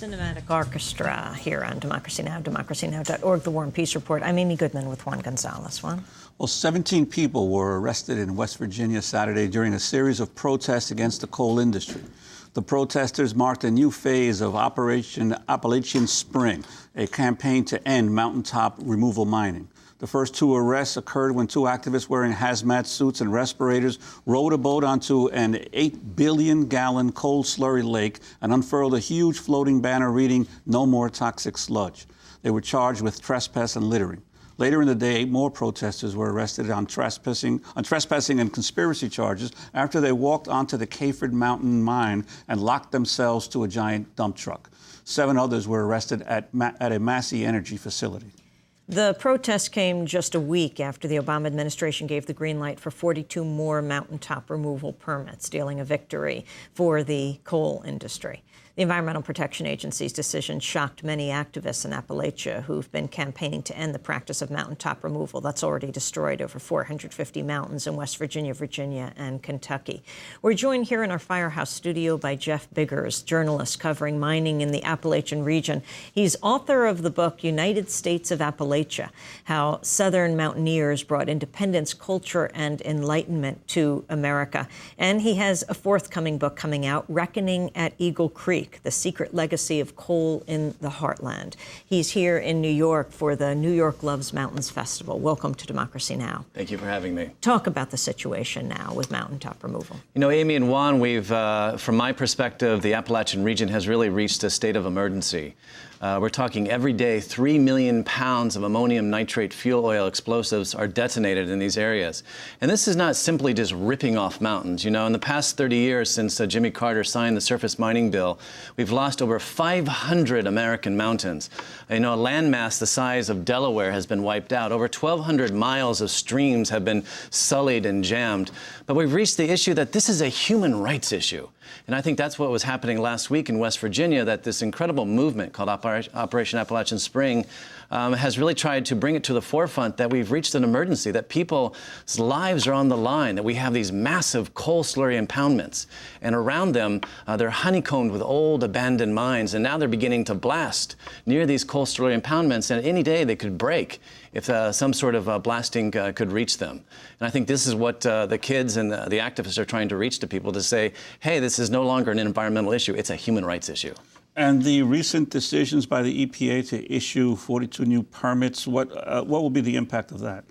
Cinematic Orchestra here on Democracy Now!, democracynow.org, The War and Peace Report. I'm Amy Goodman with Juan Gonzalez. Juan? Well, 17 people were arrested in West Virginia Saturday during a series of protests against the coal industry. The protesters marked a new phase of Operation Appalachian Spring, a campaign to end mountaintop removal mining. The first two arrests occurred when two activists wearing hazmat suits and respirators rowed a boat onto an 8 billion-gallon coal slurry lake and unfurled a huge floating banner reading, "No more toxic sludge." They were charged with trespass and littering. Later in the day, 8 more protesters were arrested on trespassing and conspiracy charges after they walked onto the Caford Mountain mine and locked themselves to a giant dump truck. 7 others were arrested at a Massey Energy facility. The protest came just a week after the Obama administration gave the green light for 42 more mountaintop removal permits, dealing a victory for the coal industry. The Environmental Protection Agency's decision shocked many activists in Appalachia who've been campaigning to end the practice of mountaintop removal that's already destroyed over 450 mountains in West Virginia, Virginia, and Kentucky. We're joined here in our Firehouse studio by Jeff Biggers, journalist covering mining in the Appalachian region. He's author of the book United States of Appalachia, How Southern Mountaineers Brought Independence, Culture, and Enlightenment to America. And he has a forthcoming book coming out, Reckoning at Eagle Creek, The Secret Legacy of Coal in the Heartland. He's here in New York for the New York Loves Mountains Festival. Welcome to Democracy Now! Thank you for having me. Talk about the situation now with mountaintop removal. You know, Amy and Juan, we've, from my perspective, the Appalachian region has really reached a state of emergency. We're talking every day 3 million pounds of ammonium nitrate fuel oil explosives are detonated in these areas. And this is not simply just ripping off mountains. You know, in the past 30 years since Jimmy Carter signed the surface mining bill, we've lost over 500 American mountains. You know, a landmass the size of Delaware has been wiped out. Over 1,200 miles of streams have been sullied and jammed. But we've reached the issue that this is a human rights issue. And I think that's what was happening last week in West Virginia, that this incredible movement called Operation Appalachian Spring has really tried to bring it to the forefront that we've reached an emergency, that people's lives are on the line, that we have these massive coal slurry impoundments. And around them, they're honeycombed with old abandoned mines, and now they're beginning to blast near these coal slurry impoundments, and any day they could break if some sort of blasting could reach them. And I think this is what the kids and the activists are trying to reach to people, to say, hey, this is no longer an environmental issue, it's a human rights issue. And the recent decisions by the EPA to issue 42 new permits, what will be the impact of that?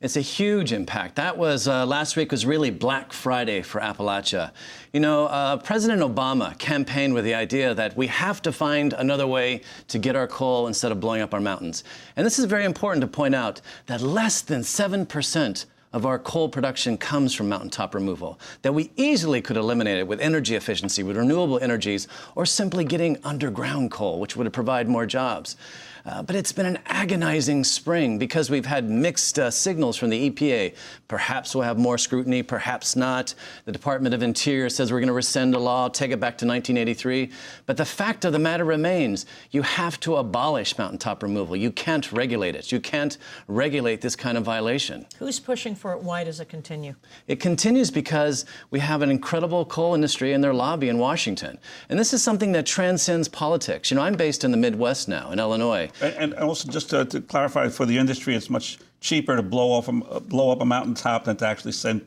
It's a huge impact. That was, last week was really Black Friday for Appalachia. You know, President Obama campaigned with the idea that we have to find another way to get our coal instead of blowing up our mountains. And this is very important to point out, that less than 7% of our coal production comes from mountaintop removal, that we easily could eliminate it with energy efficiency, with renewable energies, or simply getting underground coal, which would provide more jobs. But it's been an agonizing spring because we've had mixed signals from the EPA. Perhaps we'll have more scrutiny, perhaps not. The Department of Interior says we're going to rescind a law, take it back to 1983. But the fact of the matter remains, you have to abolish mountaintop removal. You can't regulate it. You can't regulate this kind of violation. Who's pushing for it? Why does it continue? It continues because we have an incredible coal industry and their lobby in Washington. And this is something that transcends politics. You know, I'm based in the Midwest now, in Illinois. And also, just to clarify, for the industry, it's much cheaper to blow up a mountaintop than to actually send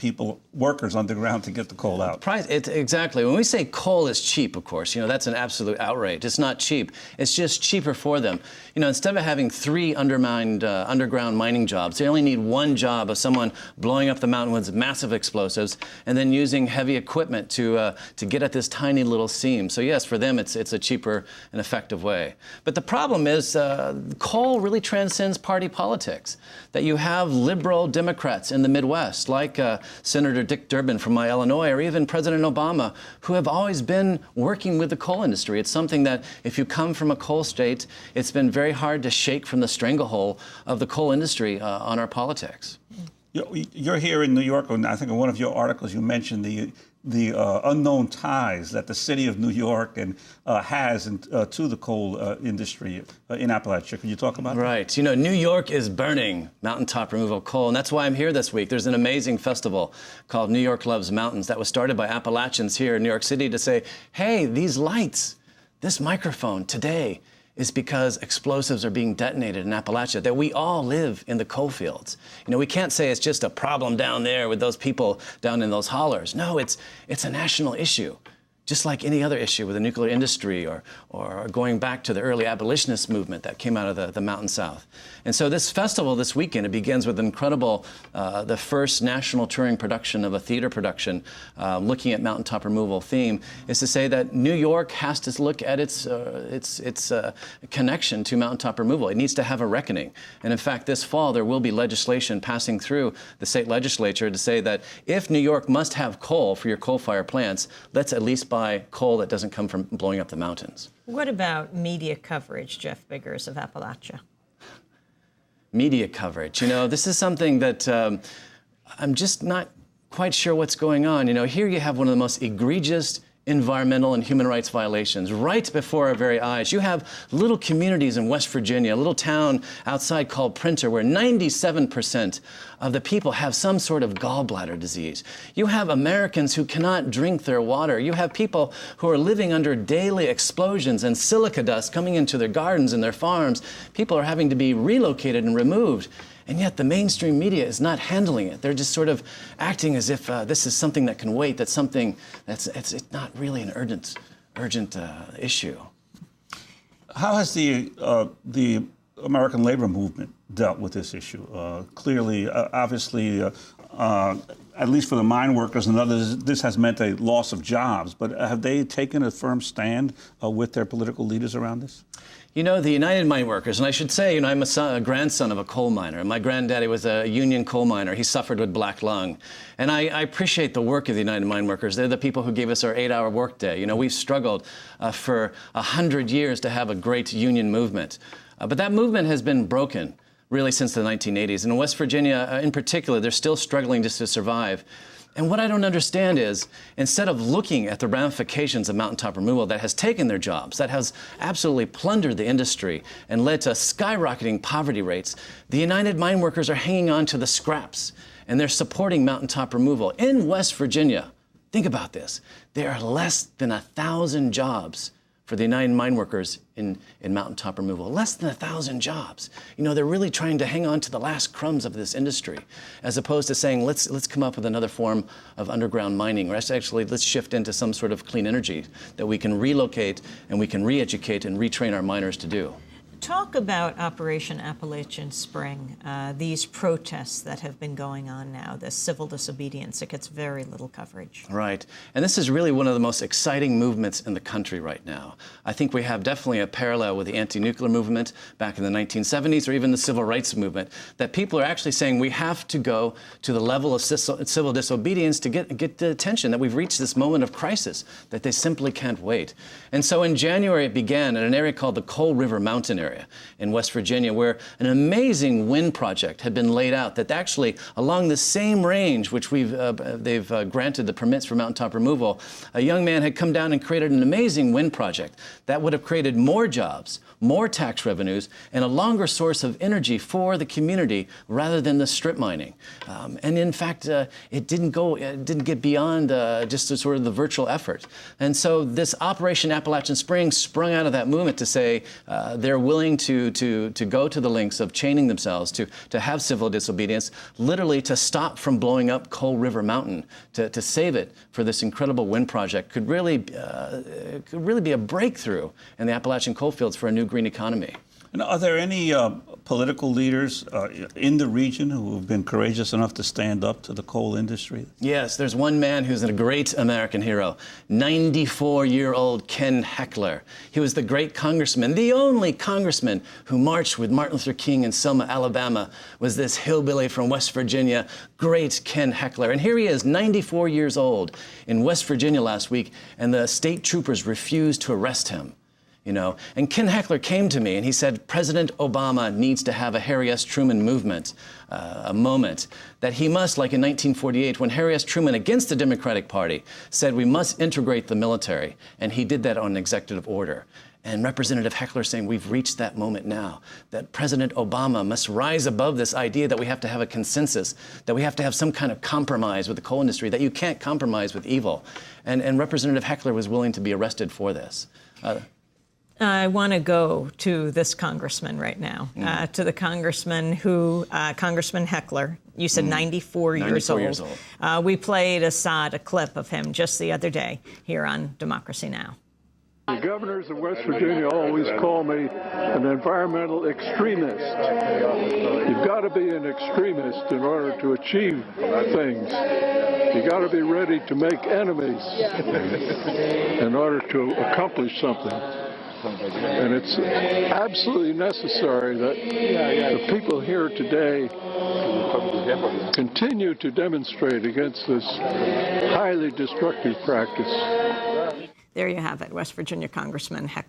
workers underground to get the coal out. Exactly. When we say coal is cheap, of course, you know, that's an absolute outrage. It's not cheap. It's just cheaper for them. You know, instead of having 3 underground mining jobs, they only need 1 job of someone blowing up the mountain with massive explosives and then using heavy equipment to get at this tiny little seam. So yes, for them, it's a cheaper and effective way. But the problem is coal really transcends party politics. That you have liberal Democrats in the Midwest, like Senator Dick Durbin from Illinois, or even President Obama, who have always been working with the coal industry. It's something that, if you come from a coal state, it's been very hard to shake from the stranglehold of the coal industry on our politics. You're here in New York, and I think in one of your articles you mentioned the unknown ties that the city of New York has to the coal industry in Appalachia. Can you talk about that? Right. You know, New York is burning mountaintop removal coal, and that's why I'm here this week. There's an amazing festival called New York Loves Mountains that was started by Appalachians here in New York City to say, hey, these lights, This microphone today is because explosives are being detonated in Appalachia, that we all live in the coal fields. You know, we can't say it's just a problem down there with those people down in those hollers. No, it's a national issue, just like any other issue with the nuclear industry or going back to the early abolitionist movement that came out of the Mountain South. And so this festival this weekend, it begins with incredible, the first national touring production of a theater production looking at mountaintop removal theme, is to say that New York has to look at its connection to mountaintop removal. It needs to have a reckoning. And in fact, this fall, there will be legislation passing through the state legislature to say that if New York must have coal for your coal-fired plants, let's at least buy coal that doesn't come from blowing up the mountains. What about media coverage, Jeff Biggers of Appalachia? Media coverage. You know, this is something that I'm just not quite sure what's going on. You know, here you have one of the most egregious environmental and human rights violations right before our very eyes. You have little communities in West Virginia, a little town outside called Printer, where 97% of the people have some sort of gallbladder disease. You have Americans who cannot drink their water. You have people who are living under daily explosions and silica dust coming into their gardens and their farms. People are having to be relocated and removed. And yet the mainstream media is not handling it. They're just sort of acting as if this is something that can wait, that's something it's not really an urgent issue. How has the American labor movement dealt with this issue? Clearly, obviously, at least for the mine workers and others, this has meant a loss of jobs. But have they taken a firm stand with their political leaders around this? You know, the United Mine Workers, and I should say, you know, I'm a grandson of a coal miner. My granddaddy was a union coal miner. He suffered with black lung. And I appreciate the work of the United Mine Workers. They're the people who gave us our 8-hour workday. You know, we've struggled for 100 years to have a great union movement. But that movement has been broken really since the 1980s. And in West Virginia, in particular, they're still struggling just to survive. And what I don't understand is, instead of looking at the ramifications of mountaintop removal that has taken their jobs, that has absolutely plundered the industry and led to skyrocketing poverty rates, the United Mine Workers are hanging on to the scraps, and they're supporting mountaintop removal. In West Virginia, think about this, there are less than 1,000 jobs for the United Mine Workers in mountaintop removal. Less than 1,000 jobs. You know, they're really trying to hang on to the last crumbs of this industry, as opposed to saying, let's come up with another form of underground mining, or actually let's shift into some sort of clean energy that we can relocate and we can re-educate and retrain our miners to do. Talk about Operation Appalachian Spring, these protests that have been going on now, this civil disobedience. It gets very little coverage. Right. And this is really one of the most exciting movements in the country right now. I think we have definitely a parallel with the anti-nuclear movement back in the 1970s, or even the civil rights movement, that people are actually saying we have to go to the level of civil disobedience to get the attention, that we've reached this moment of crisis, that they simply can't wait. And so in January, it began in an area called the Coal River Mountain area in West Virginia, where an amazing wind project had been laid out that actually along the same range which they've granted the permits for mountaintop removal, a young man had come down and created an amazing wind project that would have created more jobs, more tax revenues, and a longer source of energy for the community rather than the strip mining. And in fact, it didn't get beyond just sort of the virtual effort. And so this Operation Appalachian Spring sprung out of that movement to say they're willing to go to the lengths of chaining themselves to have civil disobedience, literally to stop from blowing up Coal River Mountain, to save it for this incredible wind project could really be a breakthrough in the Appalachian coal fields for a new green economy. And are there any political leaders in the region who have been courageous enough to stand up to the coal industry? Yes, there's one man who's a great American hero, 94-year-old Ken Heckler. He was the great congressman, the only congressman who marched with Martin Luther King in Selma, Alabama, was this hillbilly from West Virginia, great Ken Heckler. And here he is, 94 years old, in West Virginia last week, and the state troopers refused to arrest him. You know, and Ken Heckler came to me and he said, President Obama needs to have a Harry S. Truman movement, a moment, that he must, like in 1948, when Harry S. Truman, against the Democratic Party, said we must integrate the military, and he did that on an executive order. And Representative Heckler saying we've reached that moment now, that President Obama must rise above this idea that we have to have a consensus, that we have to have some kind of compromise with the coal industry, that you can't compromise with evil. And Representative Heckler was willing to be arrested for this. I want to go to this congressman right now, to the congressman who, Congressman Heckler, you said 94 years old. We played a clip of him just the other day here on Democracy Now! The governors of West Virginia always call me an environmental extremist. You've got to be an extremist in order to achieve things. You've got to be ready to make enemies in order to accomplish something. And it's absolutely necessary that the people here today continue to demonstrate against this highly destructive practice. There you have it, West Virginia Congressman Heckler.